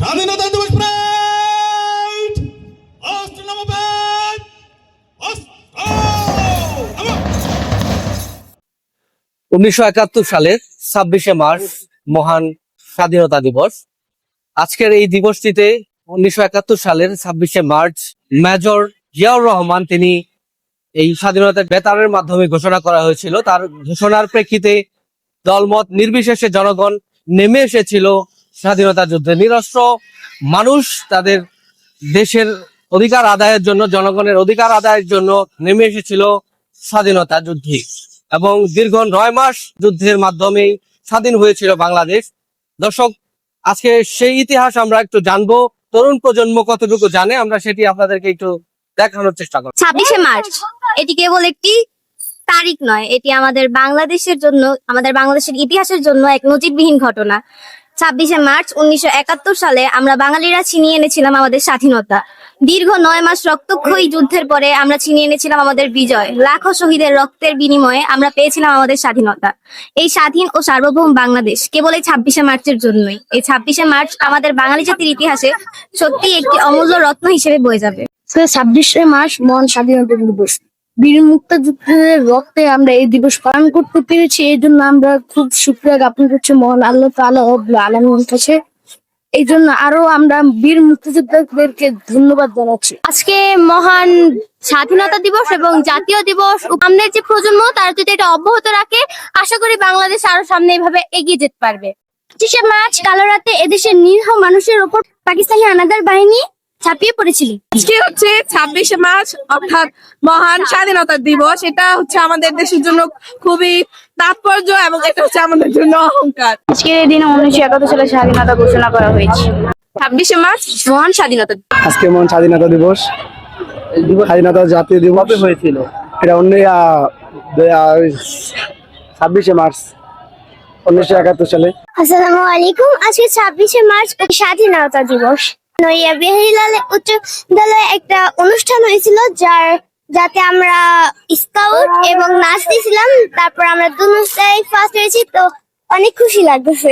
স্বাধীনতা দিবস প্রাইড অস্ত্র নামাবেন। অস্ত্র 1971 সালের 26শে মার্চ মহান স্বাধীনতা দিবস। আজকের এই দিবসটিতে 1971 সালের 26শে মার্চ মেজর জিয়াউর রহমান তিনি এই স্বাধীনতার বেতারের মাধ্যমে ঘোষণা করা হয়েছিল। তার ঘোষণার প্রেক্ষিতে দলমত নির্বিশেষে জনগণ নেমে এসেছিল স্বাধীনতা যুদ্ধে। নিরস্ত্র মানুষ তাদের দেশের অধিকার আদায়ের জন্য, জনগণের অধিকার আদায়ের জন্য নেমে এসেছিল স্বাধীনতা যুদ্ধে এবং দীর্ঘ 9 মাস যুদ্ধের মাধ্যমেই স্বাধীন হয়েছিল বাংলাদেশ। দর্শক, আজকে সেই ইতিহাস আমরা একটু জানবো, তরুণ প্রজন্ম কতটুকু জানে আমরা সেটি আপনাদেরকে একটু দেখানোর চেষ্টা করব। 26শে মার্চ এটি কেবল একটি তারিখ নয়, এটি আমাদের বাংলাদেশের জন্য, আমাদের বাংলাদেশের ইতিহাসের জন্য এক নজিরবিহীন ঘটনা। 26শে মার্চ 1971 সালে আমরা বাঙালিরা ছিনিয়ে এনেছিলাম আমাদের স্বাধীনতা। দীর্ঘ 9 মাস রক্তক্ষয়ী যুদ্ধের পরে আমরা ছিনিয়ে এনেছিলাম আমাদের বিজয়। লাখো শহীদের রক্তের বিনিময়ে আমরা পেয়েছিলাম আমাদের স্বাধীনতা। এই স্বাধীন ও সার্বভৌম বাংলাদেশ কেবল এই 26শে মার্চের জন্যই। এই 26শে মার্চ আমাদের বাঙালি জাতির ইতিহাসে সত্যি একটি অমূল্য রত্ন হিসেবে বয়ে যাবে। 26শে মার্চ মহান স্বাধীনতা দিবস। বীর মুক্তিযোদ্ধাদের রক্তে আমরা এই দিবস পালন করতে পেরেছি, এই জন্য আমরা খুব শুকরিয়া জ্ঞাপন করছি মহান আল্লাহ তাআলা রব্বুল আলামিনের কাছে। এই জন্য আরো আমরা বীর মুক্তিযোদ্ধাদেরকে ধন্যবাদ জানাচ্ছি। আজকে মহান স্বাধীনতা দিবস এবং জাতীয় দিবস, আমাদের যে প্রজন্ম তারা যদি এটা অব্যাহত রাখে, আশা করি বাংলাদেশ আরো সামনে এইভাবে এগিয়ে যেতে পারবে। 25শে মার্চ কালো রাতে এদেশের নিরীহ মানুষের উপর পাকিস্তানি হানাদার বাহিনী ছাপিয়ে পড়েছিল। আজকে হচ্ছে 26শে মার্চ অর্থাৎ মহান স্বাধীনতা দিবস। এটা হচ্ছে আমাদের দেশের জন্য খুবই তাৎপর্য এবং এটা হচ্ছে আমাদের জন্য অহংকার। আজকের এই দিনে 1971 সালে স্বাধীনতা ঘোষণা করা হয়েছে। 26শে মার্চ মহান স্বাধীনতা দিবস। আজকে মহান স্বাধীনতা দিবস, স্বাধীনতা জাতীয় দিবস হয়েছিল এটা 26শে মার্চ 1971 সালে। আসসালামু আলাইকুম। আজকে 26শে মার্চ স্বাধীনতা দিবস। নড়িয়া বিহারীলাল উচ্চ বিদ্যালয়ে একটা অনুষ্ঠান হয়েছিল যাতে আমরা স্কাউট এবং নাচ দিয়েছিলাম। তারপর আমরা দুটাই ফার্স্ট হয়েছি, তো অনেক খুশি লাগতেছে।